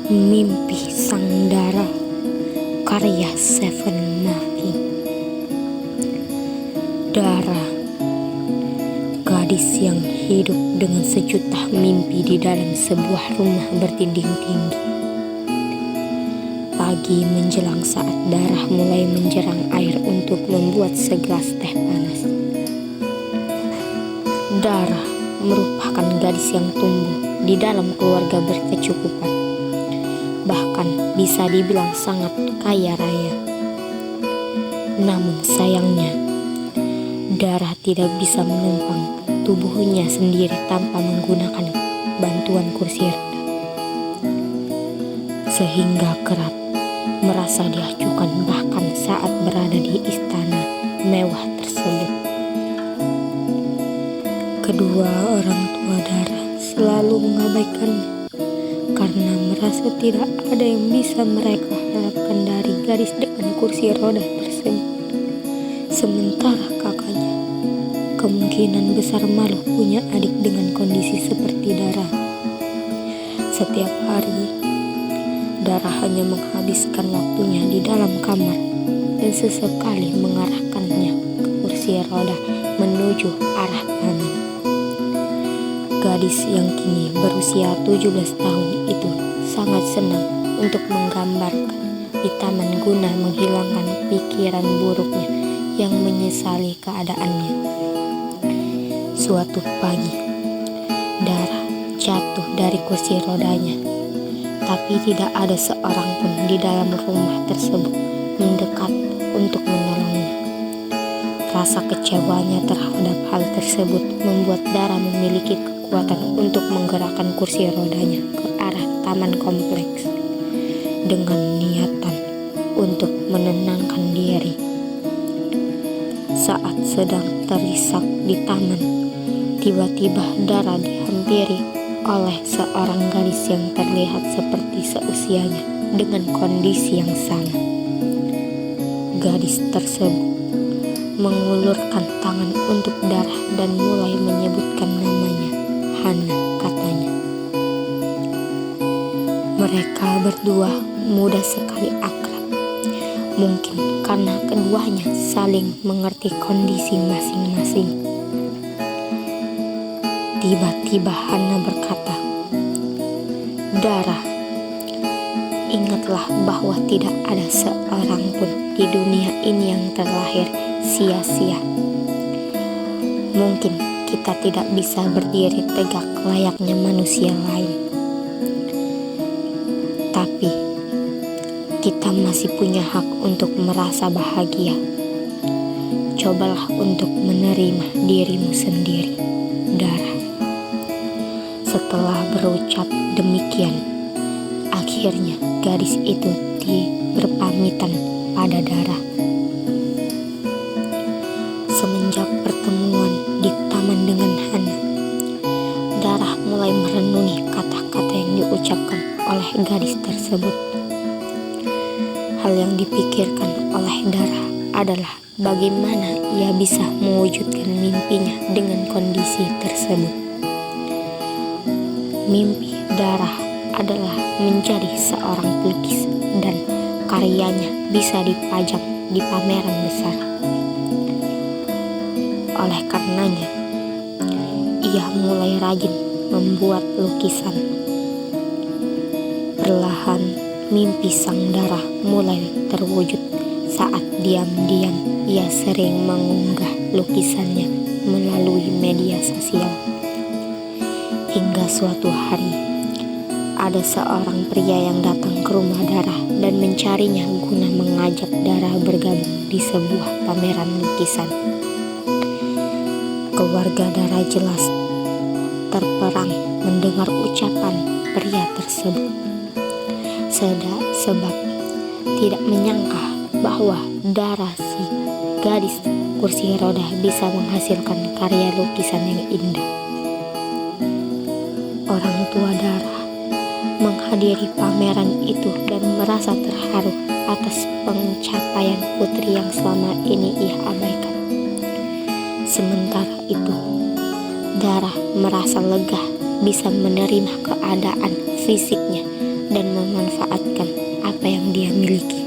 Mimpi Sang Dara, karya Seven Mahi. Dara, gadis yang hidup dengan sejuta mimpi di dalam sebuah rumah bertinding tinggi. Pagi menjelang saat Dara mulai menjerang air untuk membuat segelas teh panas. Dara merupakan gadis yang tumbuh di dalam keluarga berkecukupan. Bahkan bisa dibilang sangat kaya raya. Namun sayangnya, Dara tidak bisa menumpang tubuhnya sendiri tanpa menggunakan bantuan kursi roda. Sehingga kerap merasa diacukan bahkan saat berada di istana mewah tersebut. Kedua orang tua Dara selalu mengabaikannya karena merasa tidak ada yang bisa mereka harapkan dari gadis dengan kursi roda tersebut. Sementara kakaknya kemungkinan besar malu punya adik dengan kondisi seperti Dara. Setiap hari Dara hanya menghabiskan waktunya di dalam kamar dan sesekali mengarahkannya ke kursi roda menuju arah taman. Gadis yang kini berusia 17 tahun itu sangat senang untuk menggambarkan di taman guna menghilangkan pikiran buruknya yang menyesali keadaannya. Suatu pagi, Dara jatuh dari kursi rodanya, tapi tidak ada seorang pun di dalam rumah tersebut mendekat untuk menolongnya. Rasa kecewanya terhadap hal tersebut membuat Dara memiliki kekuatan untuk menggerakkan kursi rodanya ke arah taman kompleks dengan niatan untuk menenangkan diri. Saat sedang terisak di taman, tiba-tiba Dara dihampiri oleh seorang gadis yang terlihat seperti seusianya dengan kondisi yang sama. Gadis tersebut mengulurkan tangan untuk Dara dan mulai menyebutkan namanya. Hana, katanya. Mereka berdua mudah sekali akrab. Mungkin karena keduanya saling mengerti kondisi masing-masing. Tiba-tiba Hana berkata, "Dara, ingatlah bahwa tidak ada seorang pun di dunia ini yang terlahir sia-sia. Mungkin kita tidak bisa berdiri tegak layaknya manusia lain. Tapi kita masih punya hak untuk merasa bahagia. Cobalah untuk menerima dirimu sendiri, Dara." Setelah berucap demikian, akhirnya gadis itu berpamitan pada Dara. Semenjak pertemuan di taman dengan Hana, Dara mulai merenungi kata-kata yang diucapkan oleh gadis tersebut. Hal yang dipikirkan oleh Dara adalah bagaimana ia bisa mewujudkan mimpinya dengan kondisi tersebut. Mimpi Dara adalah menjadi seorang pelukis dan karyanya bisa dipajang di pameran besar. Oleh karenanya, ia mulai rajin membuat lukisan. Perlahan, mimpi Sang Dara mulai terwujud saat diam-diam ia sering mengunggah lukisannya melalui media sosial. Hingga suatu hari, ada seorang pria yang datang ke rumah Dara dan mencarinya guna mengajak Dara bergabung di sebuah pameran lukisan. Keluarga Dara jelas terperang mendengar ucapan pria tersebut. Sebab tidak menyangka bahwa Dara, si gadis kursi roda, bisa menghasilkan karya lukisan yang indah. Orang tua Dara menghadiri pameran itu dan merasa terharu atas pencapaian putri yang selama ini ia abaikan. Sementara itu, Dara merasa lega bisa menerima keadaan fisiknya dan miliki.